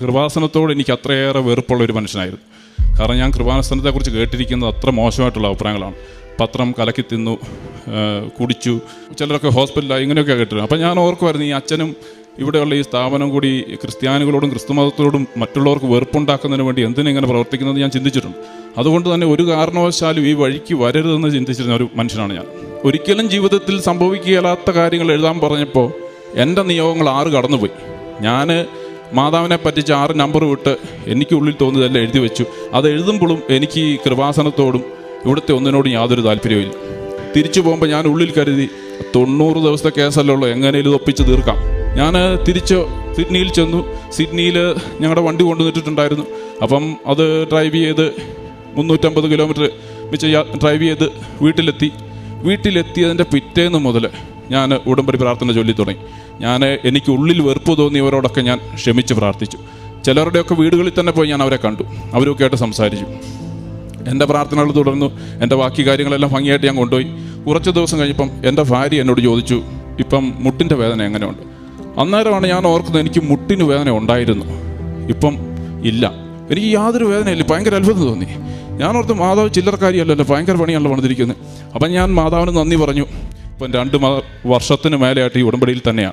കൃപാസനത്തോട് എനിക്ക് അത്രയേറെ വെറുപ്പുള്ള ഒരു മനുഷ്യനായിരുന്നു. കാരണം ഞാൻ കൃപാസനത്തെക്കുറിച്ച് കേട്ടിരിക്കുന്നത് അത്ര മോശമായിട്ടുള്ള അഭിപ്രായങ്ങളാണ്. പത്രം കലക്കി തിന്നു, കുടിച്ചു, ചിലരൊക്കെ ഹോസ്പിറ്റലായി, ഇങ്ങനെയൊക്കെ കേട്ടിരുന്നു. അപ്പം ഞാൻ ഓർക്കുമായിരുന്നു, ഈ അച്ഛനും ഇവിടെയുള്ള ഈ സ്ഥാപനം കൂടി ക്രിസ്ത്യാനികളോടും ക്രിസ്തുമതത്തോടും മറ്റുള്ളവർക്ക് വെറുപ്പുണ്ടാക്കുന്നതിന് വേണ്ടി എന്തിനെങ്ങനെ പ്രവർത്തിക്കുന്നത് ഞാൻ ചിന്തിച്ചിട്ടുണ്ട്. അതുകൊണ്ട് തന്നെ ഒരു കാരണവശാലും ഈ വഴിക്ക് വരരുതെന്ന് ചിന്തിച്ചിരുന്ന ഒരു മനുഷ്യനാണ് ഞാൻ. ഒരിക്കലും ജീവിതത്തിൽ സംഭവിക്കുകയില്ലാത്ത കാര്യങ്ങൾ എഴുതാൻ പറഞ്ഞപ്പോൾ എൻ്റെ നിയോഗങ്ങൾ 6 കടന്നുപോയി. ഞാൻ മാതാവിനെ പറ്റിച്ച് 6 നമ്പർ വിട്ട് എനിക്ക് ഉള്ളിൽ തോന്നിയതെല്ലാം എഴുതി വെച്ചു. അത് എഴുതുമ്പോഴും എനിക്ക് ഈ കൃപാസനത്തോടും ഇവിടുത്തെ ഒന്നിനോടും യാതൊരു താല്പര്യമില്ല. തിരിച്ചു പോകുമ്പോൾ ഞാൻ ഉള്ളിൽ കരുതി 90 ദിവസത്തെ കേസല്ലേ ഉള്ളൂ, എങ്ങനെയും ഒപ്പിച്ച് തീർക്കാം. ഞാൻ തിരിച്ച് സിഡ്നിയിൽ ചെന്നു. സിഡ്നിയിൽ ഞങ്ങളുടെ വണ്ടി കൊണ്ടുവന്നിട്ടുണ്ടായിരുന്നു. അപ്പം അത് ഡ്രൈവ് ചെയ്ത് 350 കിലോമീറ്റർ വെച്ച് ഡ്രൈവ് ചെയ്ത് വീട്ടിലെത്തിയതിൻ്റെ പിറ്റേന്ന് മുതൽ ഞാൻ ഉടമ്പടി പ്രാർത്ഥന ചൊല്ലി തുടങ്ങി. എനിക്ക് ഉള്ളിൽ വെറുപ്പ് തോന്നിയവരോടൊക്കെ ഞാൻ ക്ഷമിച്ച് പ്രാർത്ഥിച്ചു. ചിലരുടെയൊക്കെ വീടുകളിൽ തന്നെ പോയി ഞാൻ അവരെ കണ്ടു, അവരൊക്കെ ആയിട്ട് സംസാരിച്ചു. എൻ്റെ പ്രാർത്ഥനകൾ തുടർന്നു. എൻ്റെ ബാക്കി കാര്യങ്ങളെല്ലാം ഭംഗിയായിട്ട് ഞാൻ കൊണ്ടുപോയി. കുറച്ച് ദിവസം കഴിഞ്ഞപ്പം എൻ്റെ ഭാര്യ എന്നോട് ചോദിച്ചു, ഇപ്പം മുട്ടിൻ്റെ വേദന എങ്ങനെയുണ്ട്? അന്നേരമാണ് ഞാൻ ഓർക്കുന്നത്, എനിക്ക് മുട്ടിന് വേദന ഉണ്ടായിരുന്നു, ഇപ്പം ഇല്ല. എനിക്ക് യാതൊരു വേദനയില്ല. ഭയങ്കര അത്ഭുതം തോന്നി. ഞാൻ ഓർത്ത് മാതാവ് ചില്ലറക്കാരിയല്ലല്ലോ, ഭയങ്കര പണിയാണല്ലോ പണിതിരിക്കുന്നത്. അപ്പം ഞാൻ മാതാവിന് നന്ദി പറഞ്ഞു. ഇപ്പം 2 വർഷത്തിന് മേലെയായിട്ട് ഈ ഉടമ്പടിയിൽ തന്നെയാണ്.